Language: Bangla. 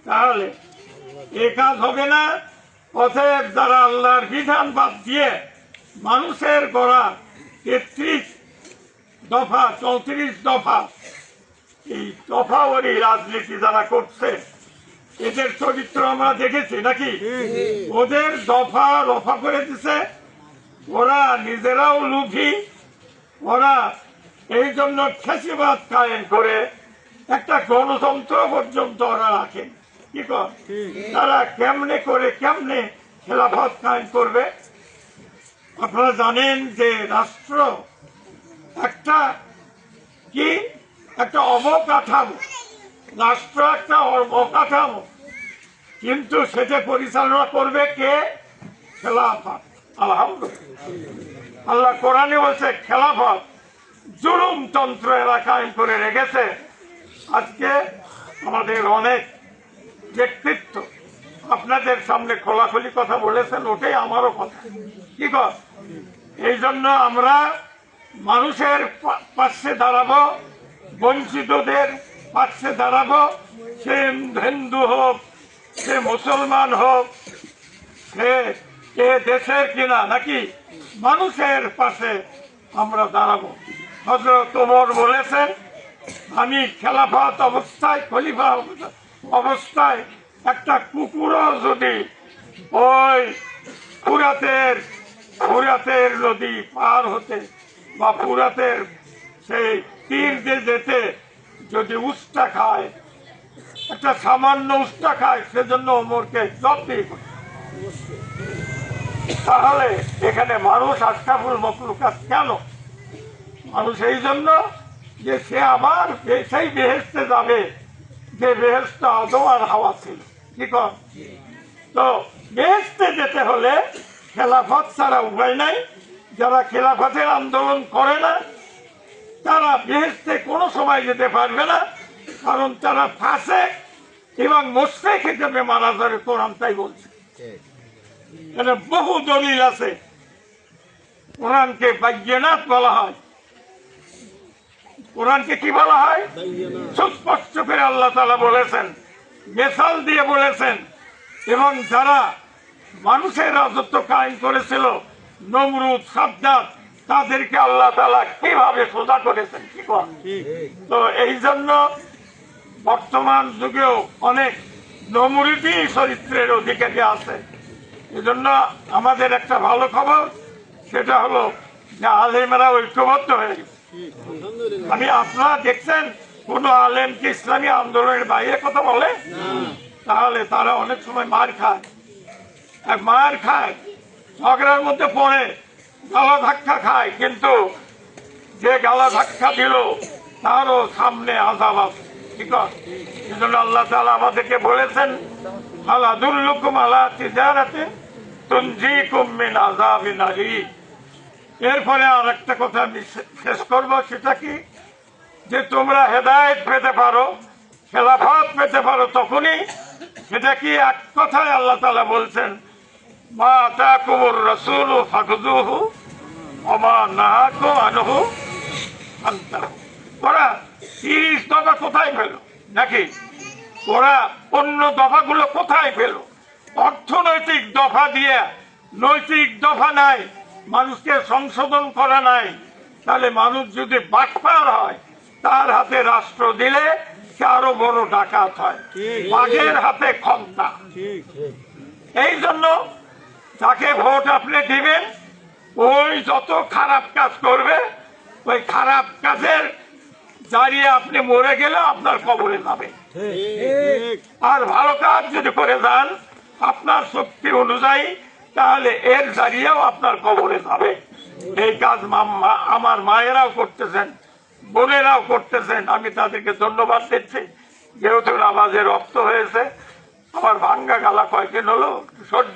তাহলে এ কাজ হবে না। অতএব যারা আল্লাহর বিধান বাদ দিয়ে মানুষের গড়া ৩৩ দফা ৩৪ দফা এই দফাওয়ারি রাজনীতি যারা করছে, এদের চরিত্র আমরা দেখেছি নাকি? ওদের দফা রফা করে দিছে। ওরা নিজেরাও লুভি। ওরা এই জন্য ফ্যাসিবাদ কায়েম করে একটা গণতন্ত্র পর্যন্ত ওরা রাখেন। কি কর তারা কেমনে করে কেমনে খেলাফত কায়েম করবে? আপনারা জানেন যে রাষ্ট্র একটা কি একটা অবকাঠামো, রাষ্ট্র একটা অবকাঠামো, কিন্তু সেটা পরিচালনা করবে কে? খেলাফত। আলহামদুলিল্লাহ, আল্লাহ কোরআনে বলছে খেলাফত জুলুমতন্ত্র এরা কায়েম করে রেখেছে। আজকে আমাদের অনেক ব্যক্তিত্ব আপনাদের সামনে খোলাখুলি কথা বলেছেন, ওটাই আমারও কথা। কি কর এই জন্য আমরা মানুষের পাশে দাঁড়াবো, বঞ্চিতদের পাশে দাঁড়াবো। সে হিন্দু হোক, সে মুসলমান হোক, সে এ দেশের কিনা নাকি, মানুষের পাশে আমরা দাঁড়াবো। হযরত ওমর বলেছেন, আমি খেলাফত অবস্থায়, খলিফা অবস্থায় একটা কুকুরও যদি ওই ফুরাতের নদী পার হতে বা ফুরাতের সেই তীর দিয়ে যেতে যদি উস্তা খায়, একটা সামান্য উস্তা খায়, সেজন্য ওমরকে জব্দ করে। তাহলে এখানে মানুষ আশরাফুল মাখলুকাত কেন? মানুষ এই জন্য যে সে আবার সেই বেহেশতে যাবে যে বেহেশত আদম আর হাওয়া ছিল। কি কর তো বেহেশতে যেতে হলে খেলাফত ছাড়া উপায় নাই। যারা খেলাফতের আন্দোলন করে না তারা বেহেশতে কোনো সময় যেতে পারবে না, কারণ তারা ফাসেক এবং মুশরিক হিসেবে মারা যাবে। কোরআন তাই বলছে। এটা বহু দলিল আছে। কোরআনকে বায়্যিনাত বলা হয়। কোরআনকে কি বলা হয়? সুস্পষ্ট করে আল্লাহ তাআলা বলেছেন, মিসাল দিয়ে বলেছেন। এবং যারা মানুষের রাজত্ব কায়েম করেছিল, নমরুদ, সাদ্দাত, তাদেরকে আল্লাহ তাআলা কিভাবে সোজা করেছেন। কি কর তো এই জন্য বর্তমান যুগেও অনেক নমরুদি চরিত্রের অধিকারী আছে। এজন্য আমাদের একটা ভালো খবর, সেটা হলো যে আলেমেরা ঐক্যবদ্ধ হয়ে গেছে। আপনারা দেখছেন কোন আলেম কি ইসলামী আন্দোলনের বাইরে কথা বলে? তাহলে তারা অনেক সময় মার খায়, ঝগড়ার মধ্যে পড়ে, গালা ধাক্কা খায়, কিন্তু যে গালা ধাক্কা দিল তারও সামনে আযাব আছে। ঠিক আছে, এই জন্য আল্লাহ তাআলা আমাদেরকে বলেছেন, হাল আদুল্লুকুম আলা তিজারাতিন তুনজিকুম মিন আযাবিন আলীম। এরপরে আর একটা কথা আমি শেষ করবো, সেটা কি যে তোমরা হেদায়েত পেতে পারো, খেলাফত পেতে পারো তখনই, সেটা কি এক কথায় আল্লাহ তাআলা বলছেন, মা আতাকুমুর রাসূলু ফাখুযুহু ওয়া মা নাহাকুম আনহু ফান্তাহু। ওরা 30 দফা কোথায় পেল নাকি? ওরা অন্য দফাগুলো কোথায় পেল? অর্থনৈতিক দফা দিয়ে নৈতিক দফা নাই, মানুষকে সংশোধন করা নাই। তাহলে মানুষ যদি বাটপার হয়, তার হাতে রাষ্ট্র দিলে সে আরো বড় ডাকাত হয়, বাঘের হাতে ক্ষমতা। এই জন্য যাকে ভোট আপনি দিবেন, ওই যত খারাপ কাজ করবে, ওই খারাপ কাজের জারিয়ে আপনি মরে গেলে আপনার কবরে যাবে। আর ভালো কাজ যদি করে যান আপনার শক্তি অনুযায়ী, তাহলে এর জারিয়েও আপনার কবরে যাবে। এই কাজ আমার মায়েরাও করতেছেন, বোনেরাও করতেছেন। আমি তাদেরকে ধন্যবাদ দিচ্ছি। যেহেতু নামাজে রক্ত হয়েছে, আমার ভাঙ্গা গালা কয়েকদিন হলো